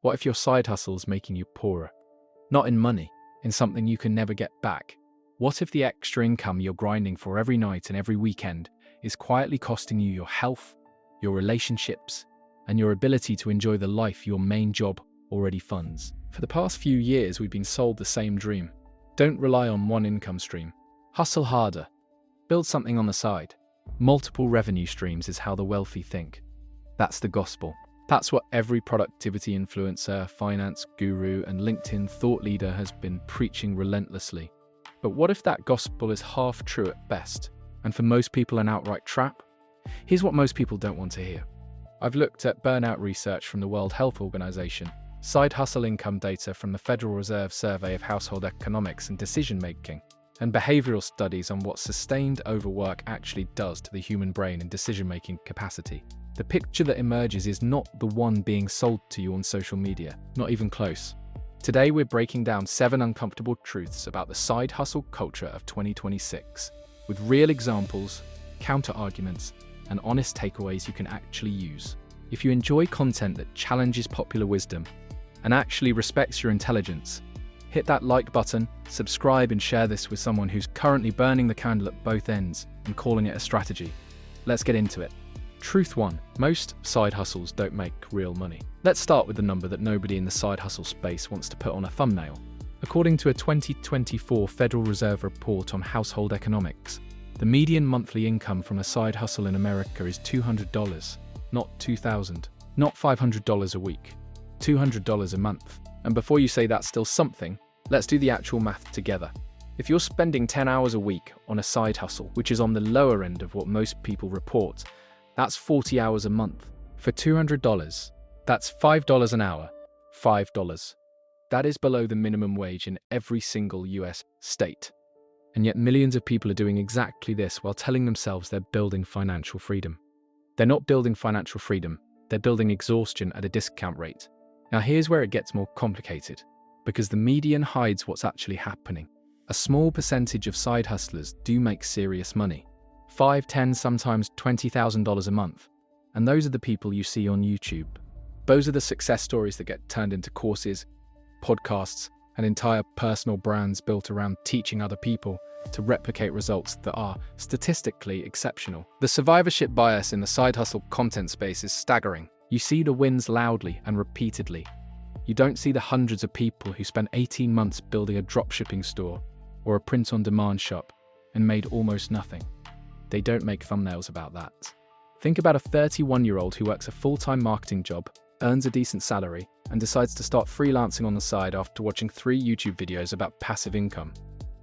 What if your side hustle's making you poorer? Not in money, in something you can never get back. What if the extra income you're grinding for every night and every weekend is quietly costing you your health, your relationships, and your ability to enjoy the life your main job already funds? For the past few years, we've been sold the same dream. Don't rely on one income stream. Hustle harder. Build something on the side. Multiple revenue streams is how the wealthy think. That's the gospel. That's what every productivity influencer, finance guru, and LinkedIn thought leader has been preaching relentlessly. But what if that gospel is half true at best, and for most people an outright trap? Here's what most people don't want to hear. I've looked at burnout research from the World Health Organization, side hustle income data from the Federal Reserve Survey of Household Economics and Decision-Making, and behavioral studies on what sustained overwork actually does to the human brain and decision-making capacity. The picture that emerges is not the one being sold to you on social media, not even close. Today we're breaking down 7 uncomfortable truths about the side hustle culture of 2026, with real examples, counter-arguments, and honest takeaways you can actually use. If you enjoy content that challenges popular wisdom and actually respects your intelligence, hit that like button, subscribe, and share this with someone who's currently burning the candle at both ends and calling it a strategy. Let's get into it. Truth 1. Most side hustles don't make real money. Let's start with the number that nobody in the side hustle space wants to put on a thumbnail. According to a 2024 Federal Reserve report on household economics, the median monthly income from a side hustle in America is $200, not $2,000, not $500 a week, $200 a month. And before you say that's still something, let's do the actual math together. If you're spending 10 hours a week on a side hustle, which is on the lower end of what most people report, that's 40 hours a month. For $200, that's $5 an hour. $5. That is below the minimum wage in every single US state. And yet millions of people are doing exactly this while telling themselves they're building financial freedom. They're not building financial freedom, they're building exhaustion at a discount rate. Now here's where it gets more complicated, because the median hides what's actually happening. A small percentage of side hustlers do make serious money. $5, $10, sometimes $20,000 a month. And those are the people you see on YouTube. Those are the success stories that get turned into courses, podcasts, and entire personal brands built around teaching other people to replicate results that are statistically exceptional. The survivorship bias in the side hustle content space is staggering. You see the wins loudly and repeatedly. You don't see the hundreds of people who spent 18 months building a dropshipping store or a print-on-demand shop and made almost nothing. They don't make thumbnails about that. Think about a 31-year-old who works a full-time marketing job, earns a decent salary, and decides to start freelancing on the side after watching 3 YouTube videos about passive income.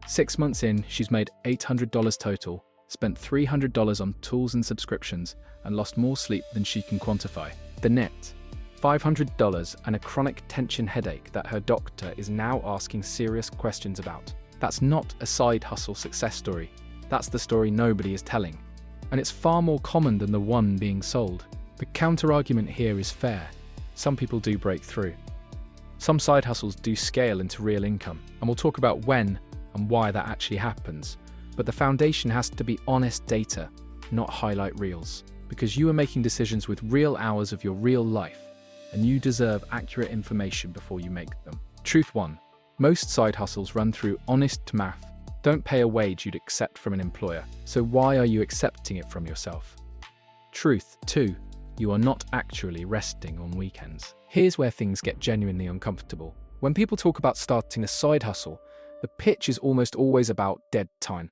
6 months in, she's made $800 total, spent $300 on tools and subscriptions, and lost more sleep than she can quantify. The net, $500 and a chronic tension headache that her doctor is now asking serious questions about. That's not a side hustle success story. That's the story nobody is telling. And it's far more common than the one being sold. The counter-argument here is fair. Some people do break through. Some side hustles do scale into real income, and we'll talk about when and why that actually happens. But the foundation has to be honest data, not highlight reels, because you are making decisions with real hours of your real life, and you deserve accurate information before you make them. Truth 1. Most side hustles run through honest math. Don't pay a wage you'd accept from an employer, so why are you accepting it from yourself? Truth 2. You are not actually resting on weekends. Here's where things get genuinely uncomfortable. When people talk about starting a side hustle, the pitch is almost always about dead time.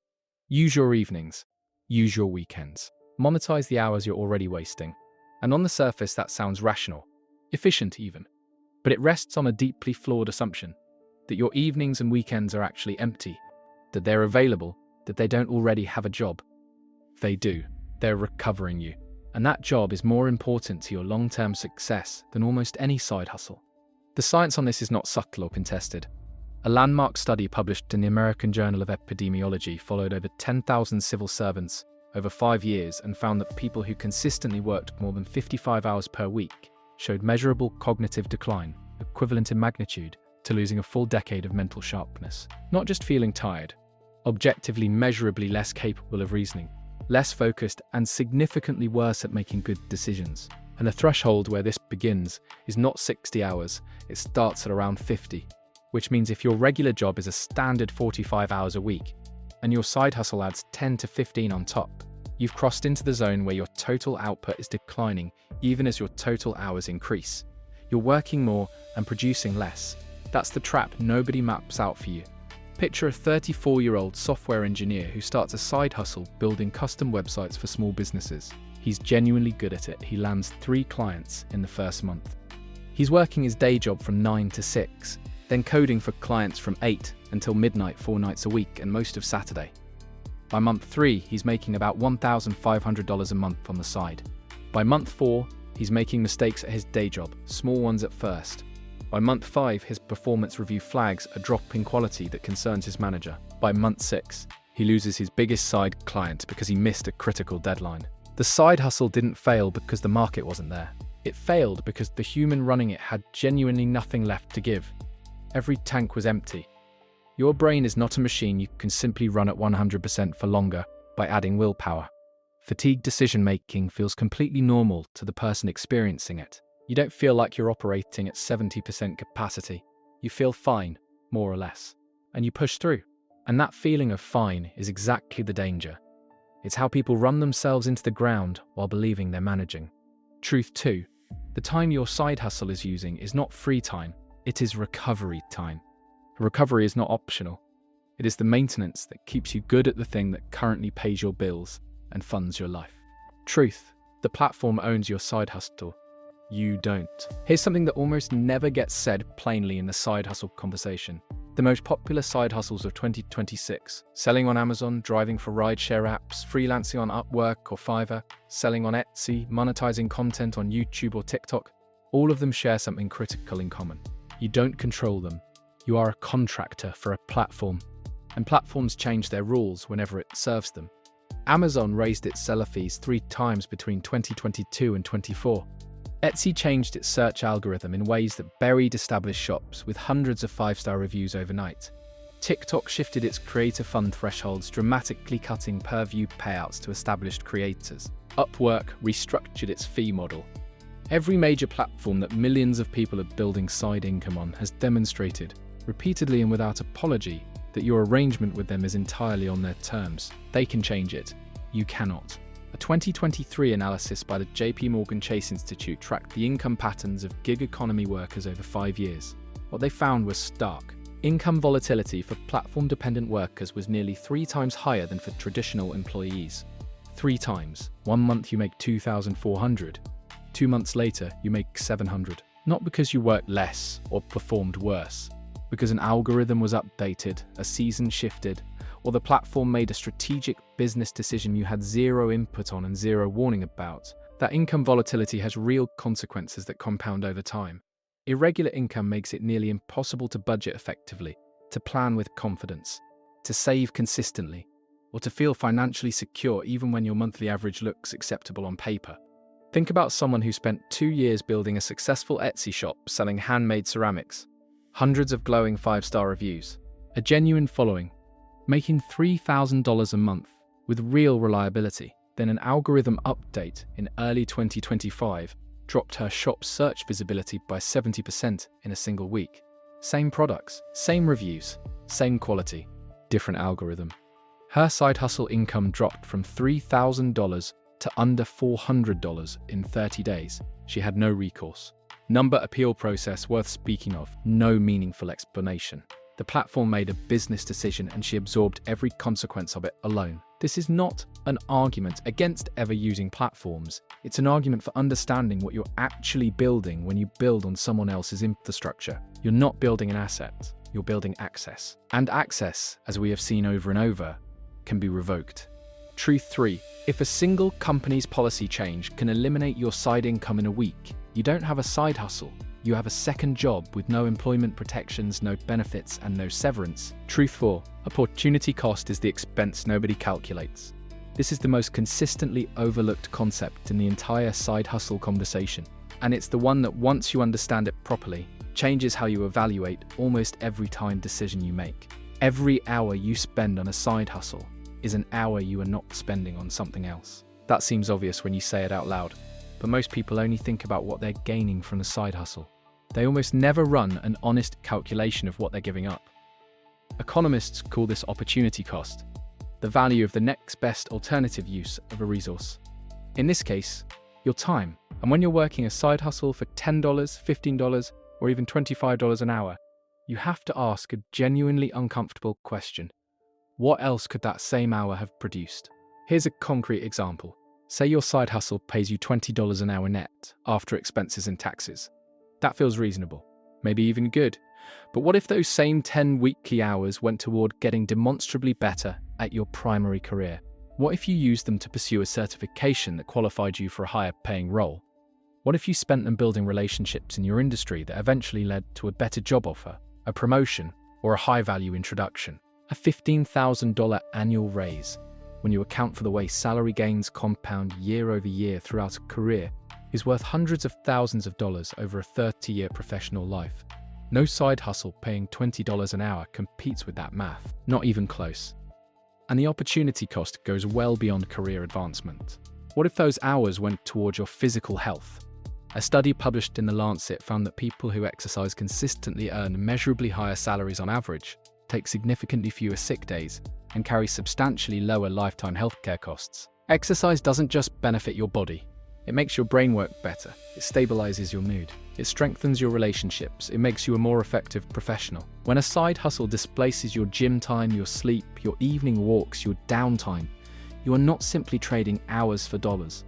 Use your evenings. Use your weekends. Monetize the hours you're already wasting. And on the surface, that sounds rational, efficient even. But it rests on a deeply flawed assumption that your evenings and weekends are actually empty, that they're available, that they don't already have a job. They do. They're recovering you. And that job is more important to your long-term success than almost any side hustle. The science on this is not subtle or contested. A landmark study published in the American Journal of Epidemiology followed over 10,000 civil servants over 5 years and found that people who consistently worked more than 55 hours per week showed measurable cognitive decline, equivalent in magnitude to losing a full decade of mental sharpness. Not just feeling tired, objectively measurably less capable of reasoning, less focused, and significantly worse at making good decisions. And the threshold where this begins is not 60 hours, it starts at around 50, which means if your regular job is a standard 45 hours a week, and your side hustle adds 10 to 15 on top, you've crossed into the zone where your total output is declining even as your total hours increase. You're working more and producing less. That's the trap nobody maps out for you. Picture a 34-year-old software engineer who starts a side hustle building custom websites for small businesses. He's genuinely good at it. He lands 3 clients in the first month. He's working his day job from 9 to 6, then coding for clients from 8 until midnight 4 nights a week and most of Saturday. By month 3, he's making about $1,500 a month on the side. By month 4, he's making mistakes at his day job, small ones at first. By month 5, his performance review flags a drop in quality that concerns his manager. By month 6, he loses his biggest side client because he missed a critical deadline. The side hustle didn't fail because the market wasn't there. It failed because the human running it had genuinely nothing left to give. Every tank was empty. Your brain is not a machine you can simply run at 100% for longer by adding willpower. Fatigue decision-making feels completely normal to the person experiencing it. You don't feel like you're operating at 70% capacity. You feel fine, more or less, and you push through. And that feeling of fine is exactly the danger. It's how people run themselves into the ground while believing they're managing. Truth 2. The time your side hustle is using is not free time, it is recovery time. Recovery is not optional. It is the maintenance that keeps you good at the thing that currently pays your bills and funds your life. Truth. The platform owns your side hustle. You don't. Here's something that almost never gets said plainly in the side hustle conversation. The most popular side hustles of 2026, selling on Amazon, driving for rideshare apps, freelancing on Upwork or Fiverr, selling on Etsy, monetizing content on YouTube or TikTok, all of them share something critical in common. You don't control them. You are a contractor for a platform, and platforms change their rules whenever it serves them. Amazon raised its seller fees 3 times between 2022 and 24. Etsy changed its search algorithm in ways that buried established shops with hundreds of 5-star reviews overnight. TikTok shifted its creator fund thresholds, dramatically cutting per-view payouts to established creators. Upwork restructured its fee model. Every major platform that millions of people are building side income on has demonstrated, repeatedly and without apology, that your arrangement with them is entirely on their terms. They can change it. You cannot. A 2023 analysis by the JP Chase Institute tracked the income patterns of gig economy workers over 5 years. What they found was stark. Income volatility for platform-dependent workers was nearly 3 times higher than for traditional employees. 3 times. 1 month you make $2,400. 2 months later you make $700. Not because you worked less or performed worse, because an algorithm was updated, a season shifted, or the platform made a strategic business decision you had zero input on and zero warning about. That income volatility has real consequences that compound over time. Irregular income makes it nearly impossible to budget effectively, to plan with confidence, to save consistently, or to feel financially secure even when your monthly average looks acceptable on paper. Think about someone who spent 2 years building a successful Etsy shop selling handmade ceramics, hundreds of glowing 5-star reviews, a genuine following, making $3,000 a month with real reliability. Then an algorithm update in early 2025 dropped her shop's search visibility by 70% in a single week. Same products, same reviews, same quality, different algorithm. Her side hustle income dropped from $3,000 to under $400 in 30 days. She had no recourse. Number appeal process worth speaking of, no meaningful explanation. The platform made a business decision and she absorbed every consequence of it alone. This is not an argument against ever using platforms. It's an argument for understanding what you're actually building when you build on someone else's infrastructure. You're not building an asset, you're building access. And access, as we have seen over and over, can be revoked. Truth 3. If a single company's policy change can eliminate your side income in a week, you don't have a side hustle. You have a second job with no employment protections, no benefits, and no severance. Truth 4. Opportunity cost is the expense nobody calculates. This is the most consistently overlooked concept in the entire side hustle conversation. And it's the one that, once you understand it properly, changes how you evaluate almost every time decision you make. Every hour you spend on a side hustle is an hour you are not spending on something else. That seems obvious when you say it out loud. but most people only think about what they're gaining from the side hustle. They almost never run an honest calculation of what they're giving up. Economists call this opportunity cost, the value of the next best alternative use of a resource. In this case, your time. And when you're working a side hustle for $10, $15, or even $25 an hour, you have to ask a genuinely uncomfortable question. What else could that same hour have produced? Here's a concrete example. Say your side hustle pays you $20 an hour net after expenses and taxes. That feels reasonable, maybe even good. But what if those same 10 weekly hours went toward getting demonstrably better at your primary career? What if you used them to pursue a certification that qualified you for a higher paying role? What if you spent them building relationships in your industry that eventually led to a better job offer, a promotion, or a high-value introduction? A $15,000 annual raise, when you account for the way salary gains compound year over year throughout a career, is worth hundreds of thousands of dollars over a 30-year professional life. No side hustle paying $20 an hour competes with that math, not even close. And the opportunity cost goes well beyond career advancement. What if those hours went towards your physical health? A study published in The Lancet found that people who exercise consistently earn measurably higher salaries on average, take significantly fewer sick days, and carry substantially lower lifetime healthcare costs. Exercise doesn't just benefit your body. It makes your brain work better. It stabilizes your mood. It strengthens your relationships. It makes you a more effective professional. When a side hustle displaces your gym time, your sleep, your evening walks, your downtime, you are not simply trading hours for dollars.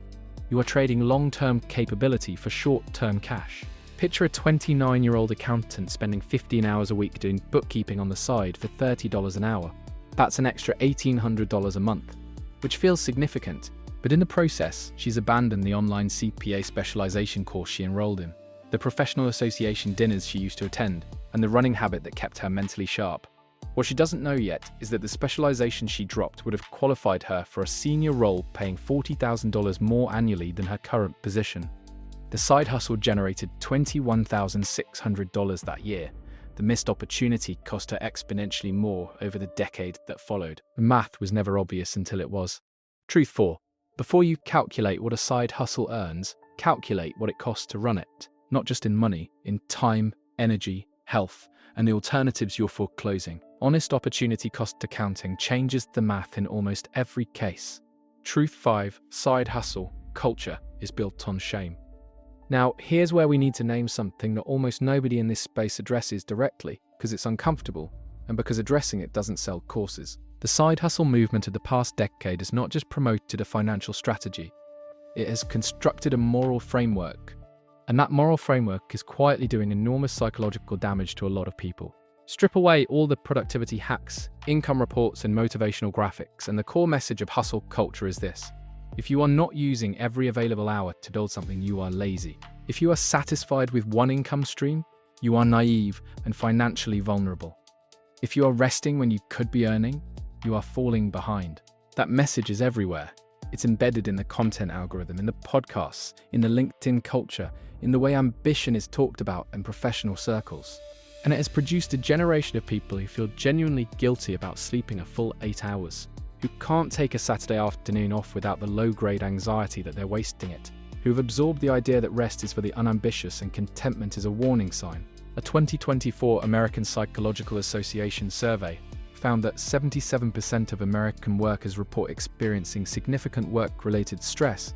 You are trading long-term capability for short-term cash. Picture a 29-year-old accountant spending 15 hours a week doing bookkeeping on the side for $30 an hour. That's an extra $1,800 a month, which feels significant, but in the process, she's abandoned the online CPA specialization course she enrolled in, the professional association dinners she used to attend, and the running habit that kept her mentally sharp. What she doesn't know yet is that the specialization she dropped would have qualified her for a senior role paying $40,000 more annually than her current position. The side hustle generated $21,600 that year. The missed opportunity cost her exponentially more over the decade that followed. The math was never obvious until it was. Truth 4. Before you calculate what a side hustle earns, calculate what it costs to run it. Not just in money, in time, energy, health, and the alternatives you're foreclosing. Honest opportunity cost accounting changes the math in almost every case. Truth 5. Side hustle culture is built on shame. Now, here's where we need to name something that almost nobody in this space addresses directly, because it's uncomfortable, and because addressing it doesn't sell courses. The side hustle movement of the past decade has not just promoted a financial strategy, it has constructed a moral framework. And that moral framework is quietly doing enormous psychological damage to a lot of people. Strip away all the productivity hacks, income reports, and motivational graphics, and the core message of hustle culture is this. If you are not using every available hour to build something, you are lazy. If you are satisfied with one income stream, you are naive and financially vulnerable. If you are resting when you could be earning, you are falling behind. That message is everywhere. It's embedded in the content algorithm, in the podcasts, in the LinkedIn culture, in the way ambition is talked about in professional circles. And it has produced a generation of people who feel genuinely guilty about sleeping a full 8 hours, who can't take a Saturday afternoon off without the low-grade anxiety that they're wasting it, who've absorbed the idea that rest is for the unambitious and contentment is a warning sign. A 2024 American Psychological Association survey found that 77% of American workers report experiencing significant work-related stress,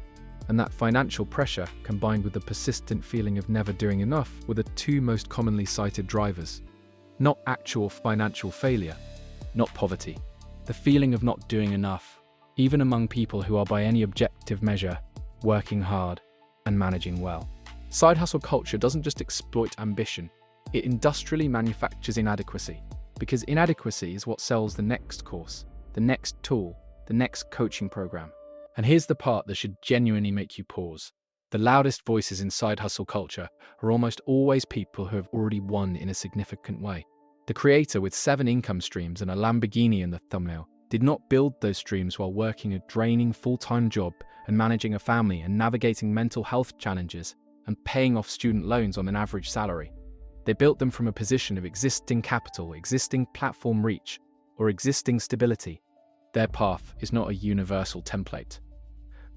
and that financial pressure, combined with the persistent feeling of never doing enough, were the two most commonly cited drivers. Not actual financial failure, not poverty. The feeling of not doing enough, even among people who are by any objective measure, working hard and managing well. Side hustle culture doesn't just exploit ambition, it industrially manufactures inadequacy, because inadequacy is what sells the next course, the next tool, the next coaching program. And here's the part that should genuinely make you pause. The loudest voices in side hustle culture are almost always people who have already won in a significant way. The creator with 7 income streams and a Lamborghini in the thumbnail did not build those streams while working a draining full-time job and managing a family and navigating mental health challenges and paying off student loans on an average salary. They built them from a position of existing capital, existing platform reach, or existing stability. Their path is not a universal template.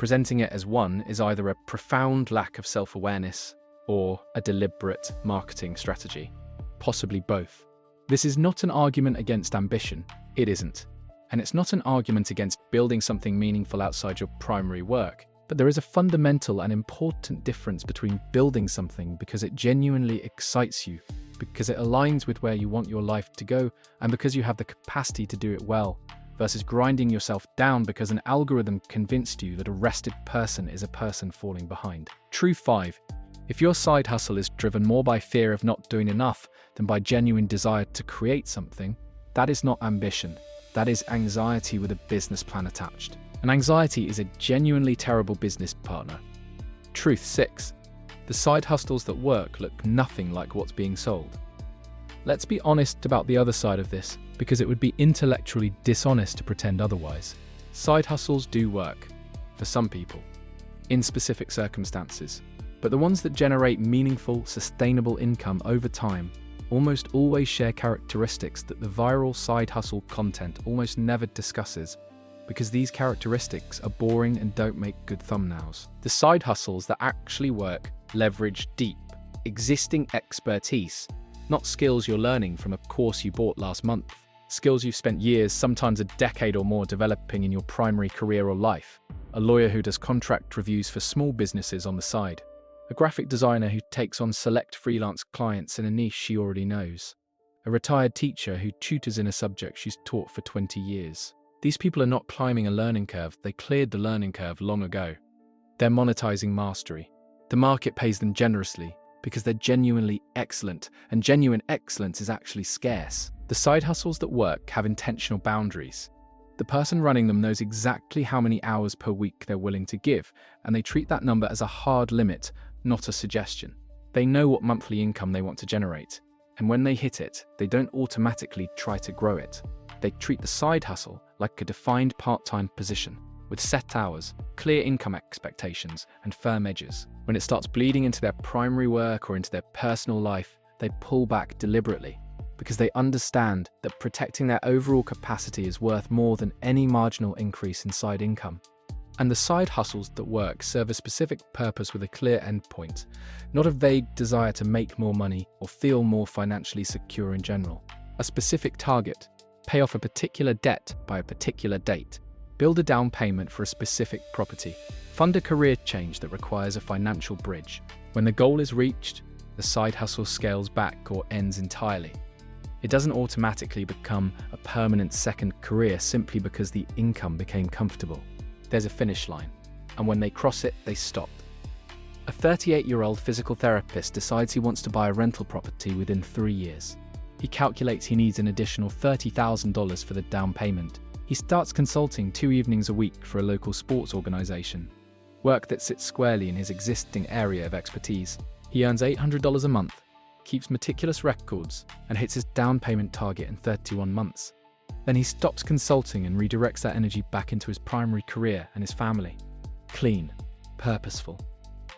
Presenting it as one is either a profound lack of self-awareness or a deliberate marketing strategy, possibly both. This is not an argument against ambition, it isn't. And it's not an argument against building something meaningful outside your primary work, but there is a fundamental and important difference between building something because it genuinely excites you, because it aligns with where you want your life to go, and because you have the capacity to do it well, versus grinding yourself down because an algorithm convinced you that a rested person is a person falling behind. Truth 5. If your side hustle is driven more by fear of not doing enough than by genuine desire to create something, that is not ambition. That is anxiety with a business plan attached. And anxiety is a genuinely terrible business partner. Truth 6. The side hustles that work look nothing like what's being sold. Let's be honest about the other side of this, because it would be intellectually dishonest to pretend otherwise. Side hustles do work, for some people, in specific circumstances. But the ones that generate meaningful, sustainable income over time almost always share characteristics that the viral side hustle content almost never discusses, because these characteristics are boring and don't make good thumbnails. The side hustles that actually work leverage deep, existing expertise, not skills you're learning from a course you bought last month. Skills you've spent years, sometimes a decade or more, developing in your primary career or life. A lawyer who does contract reviews for small businesses on the side. A graphic designer who takes on select freelance clients in a niche she already knows. A retired teacher who tutors in a subject she's taught for 20 years. These people are not climbing a learning curve, they cleared the learning curve long ago. They're monetizing mastery. The market pays them generously because they're genuinely excellent, and genuine excellence is actually scarce. The side hustles that work have intentional boundaries. The person running them knows exactly how many hours per week they're willing to give, and they treat that number as a hard limit, not a suggestion. They know what monthly income they want to generate, and when they hit it, they don't automatically try to grow it. They treat the side hustle like a defined part-time position, with set hours, clear income expectations, and firm edges. When it starts bleeding into their primary work or into their personal life, they pull back deliberately, because they understand that protecting their overall capacity is worth more than any marginal increase in side income. And the side hustles that work serve a specific purpose with a clear endpoint, not a vague desire to make more money or feel more financially secure in general. A specific target: pay off a particular debt by a particular date, build a down payment for a specific property, fund a career change that requires a financial bridge. When the goal is reached, the side hustle scales back or ends entirely. It doesn't automatically become a permanent second career simply because the income became comfortable. There's a finish line, and when they cross it, they stop. A 38-year-old physical therapist decides he wants to buy a rental property within 3 years. He calculates he needs an additional $30,000 for the down payment. He starts consulting 2 evenings a week for a local sports organization, work that sits squarely in his existing area of expertise. He earns $800 a month, keeps meticulous records, and hits his down payment target in 31 months. Then he stops consulting and redirects that energy back into his primary career and his family. Clean, purposeful,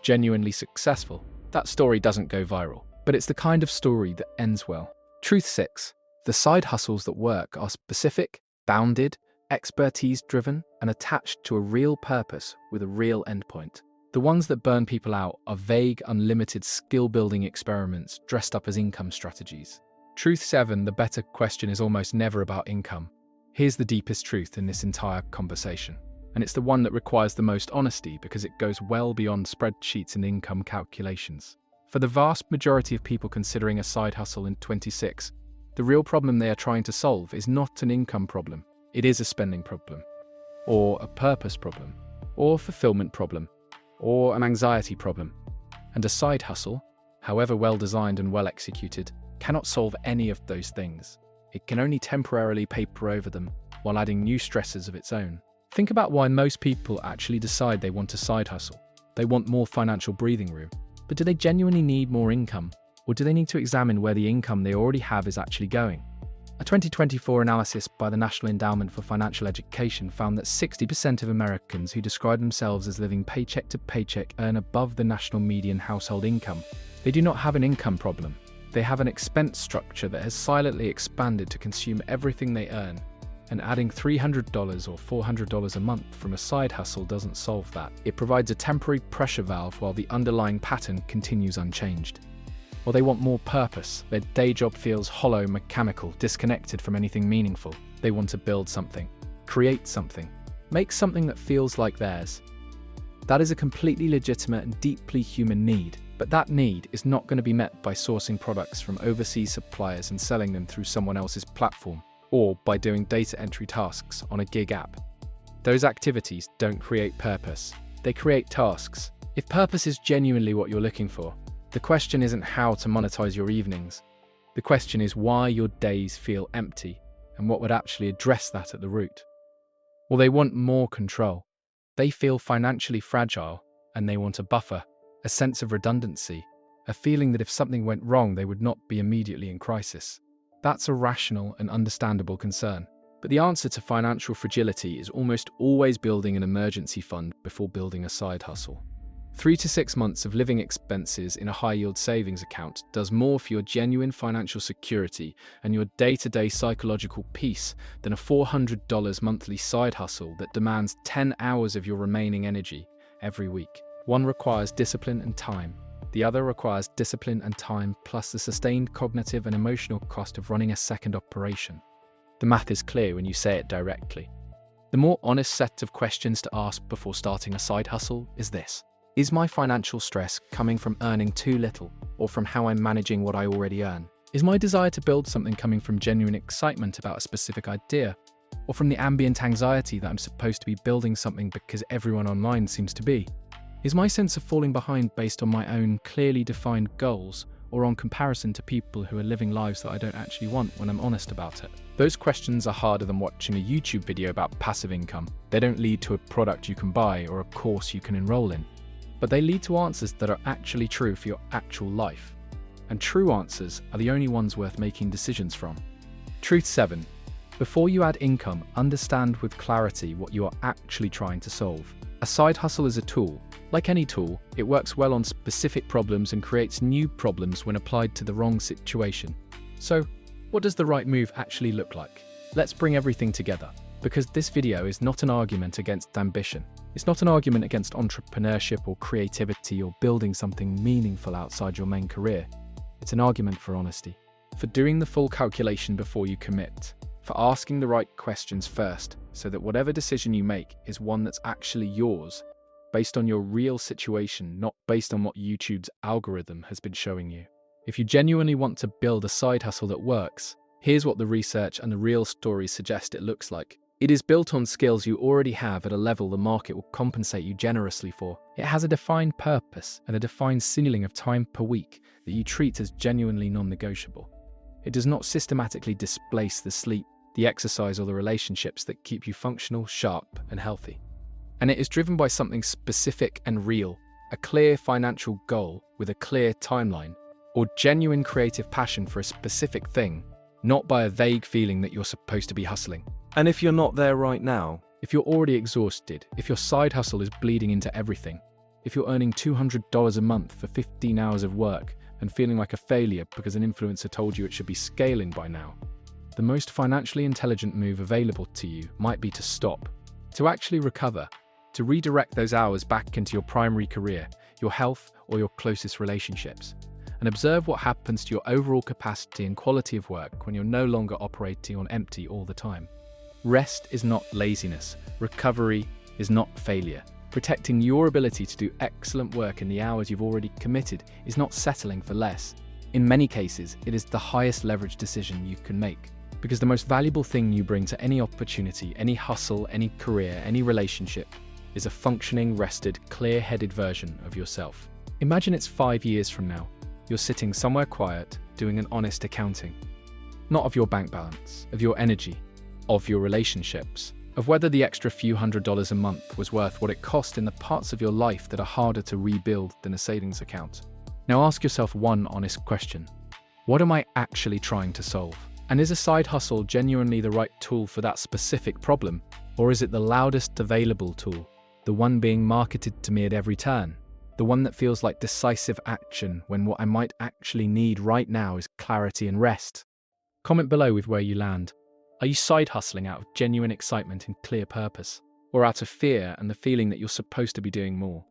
genuinely successful. That story doesn't go viral, but it's the kind of story that ends well. Truth 6. The side hustles that work are specific, bounded, expertise-driven, and attached to a real purpose with a real endpoint. The ones that burn people out are vague, unlimited skill-building experiments dressed up as income strategies. Truth 7. The better question is almost never about income. Here's the deepest truth in this entire conversation, and it's the one that requires the most honesty because it goes well beyond spreadsheets and income calculations. For the vast majority of people considering a side hustle in 26, the real problem they are trying to solve is not an income problem. It is a spending problem, or a purpose problem, or a fulfillment problem, or an anxiety problem. And a side hustle, however well designed and well executed, cannot solve any of those things. It can only temporarily paper over them while adding new stresses of its own. Think about why most people actually decide they want a side hustle. They want more financial breathing room. But do they genuinely need more income? Or do they need to examine where the income they already have is actually going? A 2024 analysis by the National Endowment for Financial Education found that 60% of Americans who describe themselves as living paycheck to paycheck earn above the national median household income. They do not have an income problem. They have an expense structure that has silently expanded to consume everything they earn. and adding $300 or $400 a month from a side hustle doesn't solve that. It provides a temporary pressure valve while the underlying pattern continues unchanged. Or they want more purpose. Their day job feels hollow, mechanical, disconnected from anything meaningful. They want to build something, create something, make something that feels like theirs. That is a completely legitimate and deeply human need, but that need is not going to be met by sourcing products from overseas suppliers and selling them through someone else's platform, or by doing data entry tasks on a gig app. Those activities don't create purpose, they create tasks. If purpose is genuinely what you're looking for, the question isn't how to monetize your evenings. The question is why your days feel empty and what would actually address that at the root. Well, they want more control. They feel financially fragile and they want a buffer, a sense of redundancy, a feeling that if something went wrong, they would not be immediately in crisis. That's a rational and understandable concern. But the answer to financial fragility is almost always building an emergency fund before building a side hustle. 3 to 6 months of living expenses in a high-yield savings account does more for your genuine financial security and your day-to-day psychological peace than a $400 monthly side hustle that demands 10 hours of your remaining energy every week. One requires discipline and time. The other requires discipline and time plus the sustained cognitive and emotional cost of running a second operation. The math is clear when you say it directly. The more honest set of questions to ask before starting a side hustle is this. Is my financial stress coming from earning too little or from how I'm managing what I already earn? Is my desire to build something coming from genuine excitement about a specific idea or from the ambient anxiety that I'm supposed to be building something because everyone online seems to be? Is my sense of falling behind based on my own clearly defined goals or on comparison to people who are living lives that I don't actually want when I'm honest about it? Those questions are harder than watching a YouTube video about passive income. They don't lead to a product you can buy or a course you can enroll in. But they lead to answers that are actually true for your actual life. And true answers are the only ones worth making decisions from. Truth 7. Before you add income, understand with clarity what you are actually trying to solve. A side hustle is a tool. Like any tool, it works well on specific problems and creates new problems when applied to the wrong situation. So, what does the right move actually look like? Let's bring everything together. Because this video is not an argument against ambition. It's not an argument against entrepreneurship or creativity or building something meaningful outside your main career. It's an argument for honesty, for doing the full calculation before you commit, for asking the right questions first so that whatever decision you make is one that's actually yours, based on your real situation, not based on what YouTube's algorithm has been showing you. If you genuinely want to build a side hustle that works, here's what the research and the real stories suggest it looks like. It is built on skills you already have at a level the market will compensate you generously for. It has a defined purpose and a defined ceiling of time per week that you treat as genuinely non-negotiable. It does not systematically displace the sleep, the exercise, or the relationships that keep you functional, sharp, and healthy. And it is driven by something specific and real, a clear financial goal with a clear timeline, or genuine creative passion for a specific thing, not by a vague feeling that you're supposed to be hustling. And if you're not there right now, if you're already exhausted, if your side hustle is bleeding into everything, if you're earning $200 a month for 15 hours of work and feeling like a failure because an influencer told you it should be scaling by now, the most financially intelligent move available to you might be to stop, to actually recover, to redirect those hours back into your primary career, your health, or your closest relationships, and observe what happens to your overall capacity and quality of work when you're no longer operating on empty all the time. Rest is not laziness. Recovery is not failure. Protecting your ability to do excellent work in the hours you've already committed is not settling for less. In many cases, it is the highest leverage decision you can make. Because the most valuable thing you bring to any opportunity, any hustle, any career, any relationship, is a functioning, rested, clear-headed version of yourself. Imagine it's 5 years from now. You're sitting somewhere quiet, doing an honest accounting. Not of your bank balance, of your energy, of your relationships, of whether the extra few $100s a month was worth what it cost in the parts of your life that are harder to rebuild than a savings account. Now ask yourself one honest question. What am I actually trying to solve? And is a side hustle genuinely the right tool for that specific problem? Or is it the loudest available tool? The one being marketed to me at every turn? The one that feels like decisive action when what I might actually need right now is clarity and rest? Comment below with where you land. Are you side hustling out of genuine excitement and clear purpose? Or out of fear and the feeling that you're supposed to be doing more?